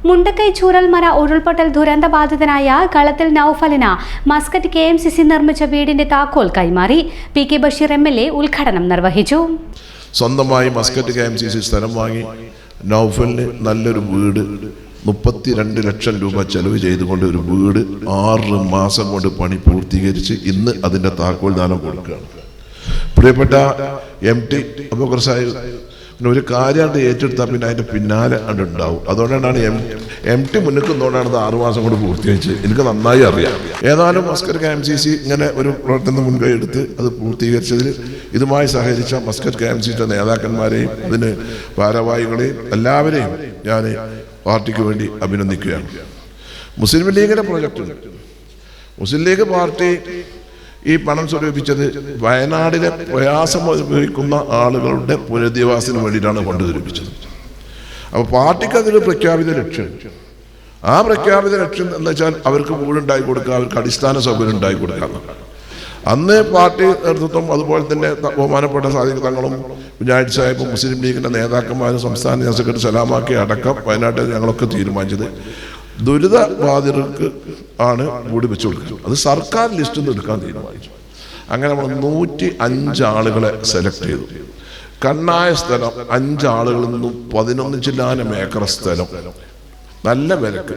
മുണ്ടക്കൈ ചൂരൽമല ഉരുൾപൊട്ടൽ ദുരന്തബാധിതനായ കളത്തിൽ നൌഫലിന് Muscat KMCC നിർമ്മിച്ച വീടിന്റെ താക്കോൽ കൈമാറി. PK ബഷീർ MLA ഉദ്ഘാടനം നിർവഹിച്ചു. സ്വന്തമായി മസ്കറ്റ് KMCC സ്ഥലം വാങ്ങി നൌഫലിന് നല്ലൊരു വീട് 32 ലക്ഷം രൂപ ചെലവ് ചെയ്തുകൊണ്ട് ഒരു വീട് 6 മാസം കൊണ്ട് പണി പൂർത്തീകരിച്ച് ഇന്ന് അതിൻ്റെ താക്കോൽ ദാനം കൊടുക്കുകയാണ്. പ്രിയപ്പെട്ട MT അബൂബക്കർ സാഹിബ് ഒരു കാര്യമായിട്ട് ഏറ്റെടുത്താൽ പിന്നെ അതിൻ്റെ പിന്നാലെ ഉണ്ടാവും. അതുകൊണ്ടാണ് MT മുന്നിക്കുന്നതുകൊണ്ടാണ് അത് 6 മാസം കൊണ്ട് പൂർത്തീകരിച്ച് എനിക്ക് നന്നായി അറിയാം. ഏതായാലും മസ്കറ്റ് KMCC ഇങ്ങനെ ഒരു പ്രവർത്തനം മുൻകൈ എടുത്ത് അത് പൂർത്തീകരിച്ചതിൽ ഇതുമായി സഹകരിച്ച മസ്കറ്റ് KMCC നേതാക്കന്മാരെയും അതിന് ഭാരവാഹികളെയും എല്ലാവരെയും ഞാൻ പാർട്ടിക്ക് വേണ്ടി അഭിനന്ദിക്കുകയാണ്. മുസ്ലിം ലീഗിൻ്റെ പ്രോജക്റ്റ് മുസ്ലിം ലീഗ് പാർട്ടി ഈ പണം സ്വരൂപിച്ചത് വയനാടിലെ പ്രയാസം അനുഭവിക്കുന്ന ആളുകളുടെ പുനരധിവാസത്തിന് വേണ്ടിയിട്ടാണ് ഫണ്ട് സ്വരൂപിച്ചത്. അപ്പോൾ പാർട്ടിക്ക് അതൊരു പ്രഖ്യാപിത ലക്ഷ്യം. ആ പ്രഖ്യാപിത ലക്ഷ്യം എന്ന് വെച്ചാൽ അവർക്ക് വീടുണ്ടാക്കി കൊടുക്കുക, അവർക്ക് അടിസ്ഥാന സൗകര്യം ഉണ്ടാക്കി കൊടുക്കുക. അന്ന് പാർട്ടി നേതൃത്വം അതുപോലെ തന്നെ ബഹുമാനപ്പെട്ട സാദിഖ് തങ്ങളും കുഞ്ഞാഴ്ച സാഹിബും മുസ്ലിം ലീഗിൻ്റെ നേതാക്കന്മാരും സംസ്ഥാന ജനറൽ സെക്രട്ടറി സലാമാക്കി അടക്കം വയനാട്ടിൽ ഞങ്ങളൊക്കെ തീരുമാനിച്ചത് ദുരിതബാധിതർക്ക് ആണ് വീട് വെച്ചു കൊടുക്കുക. അത് സർക്കാർ ലിസ്റ്റിൽ നിന്ന് എടുക്കാൻ തീരുമാനിച്ചു. അങ്ങനെ നമ്മൾ 105 ആളുകളെ സെലക്ട് ചെയ്തു. കണ്ണായ സ്ഥലം 5 ആളുകളിൽ നിന്നും 11 ചില്ലാനം ഏക്കർ സ്ഥലം നല്ല വിലക്ക്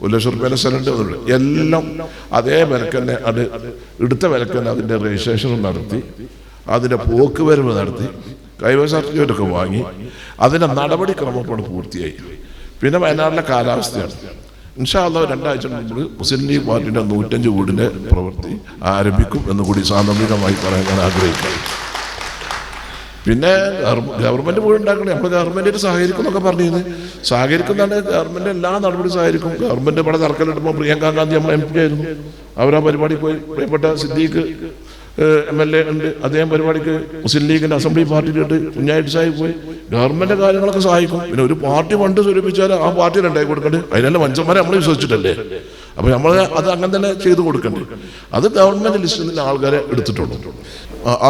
1 ലക്ഷം രൂപയുടെ സ്ഥലമുണ്ട്. എല്ലാം അതേ വിലക്ക് തന്നെ അത് എടുത്ത വിലക്ക് തന്നെ അതിൻ്റെ രജിസ്ട്രേഷൻ നടത്തി, അതിൻ്റെ പോക്കുവരവ് നടത്തി, കൈവശ സർട്ടിഫിക്കറ്റൊക്കെ വാങ്ങി അതിൻ്റെ നടപടിക്രമമാണ് പൂർത്തിയായി. പിന്നെ വയനാട്ടിലെ കാലാവസ്ഥയാണ്. ഇൻഷാ അല്ലാഹ് 2 ആഴ്ച മുമ്പ് മുസ്ലിം ലീഗ് പാർട്ടിയുടെ 105 വീടിൻ്റെ പ്രവൃത്തി ആരംഭിക്കും എന്നുകൂടി സാന്ദർഭികമായി പറയാൻ ഞാൻ ആഗ്രഹിക്കുന്നു. പിന്നെ ഗവൺമെൻറ് വീട് ഉണ്ടാക്കണേ, നമ്മൾ ഗവൺമെൻറ്റായിട്ട് സഹകരിക്കും എന്നൊക്കെ പറഞ്ഞിരുന്നു. സഹകരിക്കുന്നതാണ് ഗവൺമെൻറ് എല്ലാ നടപടി സഹകരിക്കും. ഗവൺമെൻറ് ഇവിടെ തർക്കമിടുമ്പോൾ പ്രിയങ്ക ഗാന്ധി നമ്മൾ MP ആയിരുന്നു. അവരാ പരിപാടി പോയി. പ്രിയപ്പെട്ട സിദ്ദീഖ് MLA ഉണ്ട്, അദ്ദേഹം പരിപാടിക്ക് മുസ്ലിം ലീഗിൻ്റെ അസംബ്ലി പാർട്ടിയിലിട്ട് കുഞ്ഞാഴ്ച സാഹിബ് പോയി. ഗവൺമെൻറ് കാര്യങ്ങളൊക്കെ സഹായിക്കും. പിന്നെ ഒരു പാർട്ടി ഫണ്ട് സ്വരൂപിച്ചാൽ ആ പാർട്ടി ഉണ്ടാക്കി കൊടുക്കണ്ടേ? അതിനെല്ലാം മനുഷ്യന്മാരെ നമ്മൾ വിശ്വസിച്ചിട്ടല്ലേ. അപ്പോൾ നമ്മൾ അത് അങ്ങനെ തന്നെ ചെയ്തു കൊടുക്കണ്ടേ? അത് ഗവൺമെൻറ് ലിസ്റ്റിൽ നിന്ന് ആൾക്കാരെ എടുത്തിട്ടുള്ളൂ.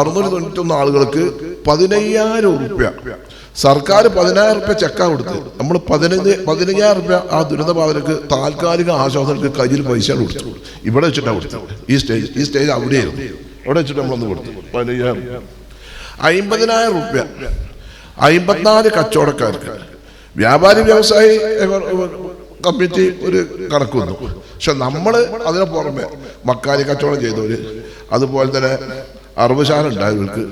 691 ആളുകൾക്ക് 15,000 രൂപ സർക്കാർ 10,000 രൂപ ചെക്കാ കൊടുത്ത് നമ്മൾ 15,000 രൂപ ആ ദുരിതബാധിതർക്ക് താൽക്കാലിക ആശ്വാസങ്ങൾക്ക് കയ്യിൽ പൈസ കൊടുത്തു. ഇവിടെ വെച്ചിട്ടാണ് കൊടുത്തത്. ഈ സ്റ്റേജ് അവിടെയായിരുന്നു. അവിടെ വെച്ചിട്ട് നമ്മളൊന്ന് കൊടുത്തു 15,000. 50,000 രൂപ 54 കച്ചവടക്കാർക്ക് വ്യാപാരി വ്യവസായി കമ്മിറ്റി ഒരു കണക്ക് വന്നു. പക്ഷെ നമ്മൾ അതിന് പുറമെ മക്കാരി കച്ചവടം ചെയ്തവര്, അതുപോലെ തന്നെ അറബുശാല ഉണ്ടായവർക്ക്,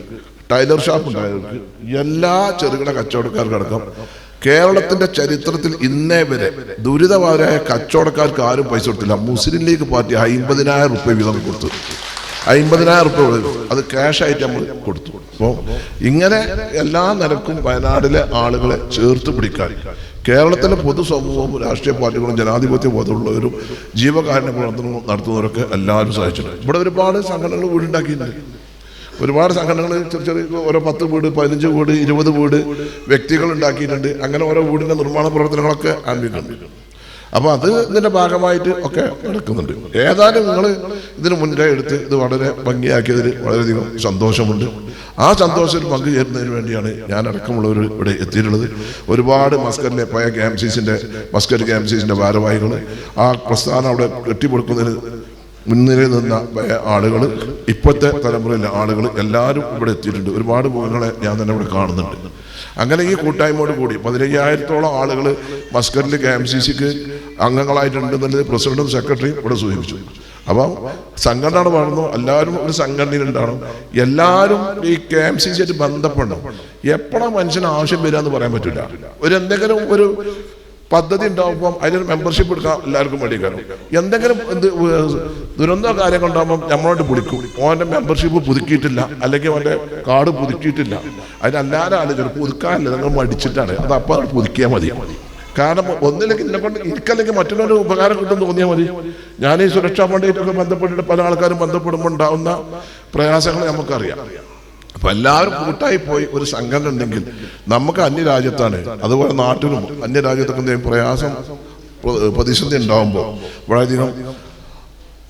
ടൈലർ ഷാപ്പ് ഉണ്ടായവർക്ക്, എല്ലാ ചെറുകിട കച്ചവടക്കാർക്കടക്കം കേരളത്തിന്റെ ചരിത്രത്തിൽ ഇന്നേ വരെ ദുരിതബാധിതരായ കച്ചവടക്കാർക്ക് ആരും പൈസ കൊടുത്തില്ല. മുസ്ലിം ലീഗ് പാർട്ടി 50,000 രൂപ വീതം കൊടുത്തു. 50,000 രൂപ അത് ക്യാഷായിട്ട് നമ്മൾ കൊടുത്തു. അപ്പോൾ ഇങ്ങനെ എല്ലാ നിലക്കും വയനാട്ടിലെ ആളുകളെ ചേർത്ത് പിടിക്കാൻ കേരളത്തിലെ പൊതുസമൂഹവും രാഷ്ട്രീയ പാർട്ടികളും ജനാധിപത്യ ബോധമുള്ളവരും ജീവകാരുണ്യ പ്രവർത്തനവും നടത്തുന്നവരൊക്കെ എല്ലാവരും സഹായിച്ചിട്ടുണ്ട്. ഇവിടെ ഒരുപാട് സംഘടനകൾ വീടുണ്ടാക്കിയിട്ടുണ്ട്. ഒരുപാട് സംഘടനകൾ ചെറിയ ഓരോ 10 വീട്, 15 വീട്, 20 വീട് വ്യക്തികൾ ഉണ്ടാക്കിയിട്ടുണ്ട്. അങ്ങനെ ഓരോ വീടിൻ്റെ നിർമ്മാണ പ്രവർത്തനങ്ങളൊക്കെ ആരംഭിക്കുന്നുണ്ട്. അപ്പോൾ അത് ഇതിൻ്റെ ഭാഗമായിട്ട് ഒക്കെ നടക്കുന്നുണ്ട്. ഏതായാലും നിങ്ങൾ ഇതിന് മുൻകൈ എടുത്ത് ഇത് വളരെ ഭംഗിയാക്കിയതിൽ വളരെയധികം സന്തോഷമുണ്ട്. ആ സന്തോഷത്തിൽ പങ്കുചേരുന്നതിന് വേണ്ടിയാണ് ഞാൻ അടക്കമുള്ളവർ ഇവിടെ എത്തിയിട്ടുള്ളത്. ഒരുപാട് മസ്കറ്റിലെ പഴയ മസ്കറ്റ് KMCCൻ്റെ ഭാരവാഹികൾ, ആ പ്രസ്ഥാനം അവിടെ കെട്ടിപ്പൊടുക്കുന്നതിന് മുൻനിരയിൽ നിന്ന ആളുകൾ, ഇപ്പോഴത്തെ തലമുറയിലെ ആളുകൾ എല്ലാവരും ഇവിടെ എത്തിയിട്ടുണ്ട്. ഒരുപാട് മുഖങ്ങളെ ഞാൻ തന്നെ ഇവിടെ കാണുന്നുണ്ട്. അങ്ങനെ ഈ കൂട്ടായ്മയോട് കൂടി 15,000-ഓളം ആളുകൾ മസ്കറ്റിൽ KMCCക്ക് അംഗങ്ങളായിട്ടുണ്ടെന്നുള്ളത് പ്രസിഡന്റും സെക്രട്ടറിയും ഇവിടെ സൂചിപ്പിച്ചു. അപ്പം സംഘടന വളർന്നു, എല്ലാവരും ഒരു സംഘടനയിലുണ്ടാവണം. എല്ലാവരും ഈ KMCC ആയിട്ട് ബന്ധപ്പെടണം. എപ്പോഴാണ് മനുഷ്യന് ആവശ്യം വരിക എന്ന് പറയാൻ പറ്റില്ല. എന്തെങ്കിലും ഒരു പദ്ധതി ഉണ്ടാകുമ്പം അതിനൊരു മെമ്പർഷിപ്പ് എടുക്കാൻ എല്ലാവർക്കും വേണ്ടിക്കാനും എന്തെങ്കിലും ദുരന്ത കാര്യങ്ങൾ ഉണ്ടാകുമ്പം നമ്മളോട് വിളിക്കും. ഓൻ്റെ മെമ്പർഷിപ്പ് പുതുക്കിയിട്ടില്ല, അല്ലെങ്കിൽ അവൻ്റെ കാർഡ് പുതുക്കിയിട്ടില്ല. അതിനെല്ലാവരും ആലോചിച്ചു പുതുക്കാനല്ല, നിങ്ങൾ മടിച്ചിട്ടാണ്. അത് അപ്പോൾ അത് പുതുക്കിയാൽ മതി. കാരണം ഒന്നില്ലെങ്കിൽ ഇതിനെക്കൊണ്ട് എനിക്കല്ലെങ്കിൽ മറ്റുള്ളവരുടെ ഉപകാരം കിട്ടും തോന്നിയാൽ മതി. ഞാൻ ഈ സുരക്ഷാ ഫണ്ടായിട്ടൊക്കെ ബന്ധപ്പെട്ടിട്ട് പല ആൾക്കാരും ബന്ധപ്പെടുമ്പോൾ ഉണ്ടാകുന്ന പ്രയാസങ്ങൾ നമുക്കറിയാം. അപ്പൊ എല്ലാവരും കൂട്ടായി പോയി ഒരു സംഘടന ഉണ്ടെങ്കിൽ നമുക്ക് അന്യരാജ്യത്താണ്, അതുപോലെ നാട്ടിലും അന്യരാജ്യത്തൊക്കെ എന്തെങ്കിലും പ്രയാസം പ്രതിസന്ധി ഉണ്ടാകുമ്പോൾ വളരെയധികം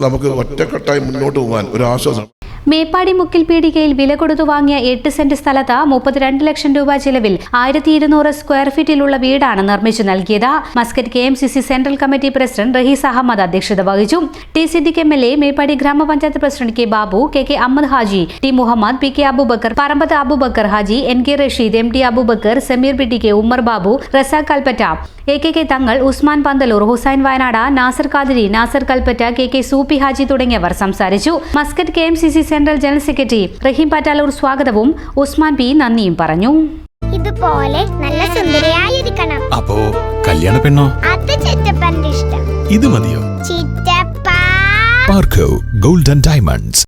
നമുക്ക് ഒറ്റക്കെട്ടായി മുന്നോട്ട് പോകാൻ ഒരു ആശ്വാസം. മേപ്പാടി മുക്കിൽ പീടികയിൽ വില കൊടുത്തു വാങ്ങിയ 8 സെന്റ് സ്ഥലത്ത് 32 ലക്ഷം രൂപ ചിലവിൽ 1200 സ്ക്വയർ ഫീറ്റിലുള്ള വീടാണ് നിർമ്മിച്ചു നൽകിയത്. Muscat KMCC central committee president Rahees Ahmed അധ്യക്ഷത വഹിച്ചു. ടി സിദ്ദിഖ് MLA, മേപ്പാടി ഗ്രാമപഞ്ചായത്ത് president K Babu, KK Ahmed Haji, T Muhammad, PK Abubakar, Parambath Abubakar Haji, NK Rasheed, MD Abubakar, Sameer BTK, Ummer Babu, Razak Kalpetta, AKK Thangal, Usman Pandalur, Hussain Wayanad, Nasar കാദിരി, Nasar Kalpetta, KK Soopy Haji തുടങ്ങിയവർ സംസാരിച്ചു. Muscat KMCC central general secretary Raheem Pattalur സ്വാഗതവും ഉസ്മാൻ P നന്ദിയും പറഞ്ഞു. ഇതുപോലെ നല്ല സുന്ദരിയായിരിക്കണം. അപ്പോ കല്യാണ പെണ്ണോ? അത് ചിറ്റപ്പന്റെ ഇഷ്ടം. ഇത് മതിയോ? ചിറ്റപ്പ. പാർക്കോ ഗോൾഡൻ ഡയമണ്ട്സ്.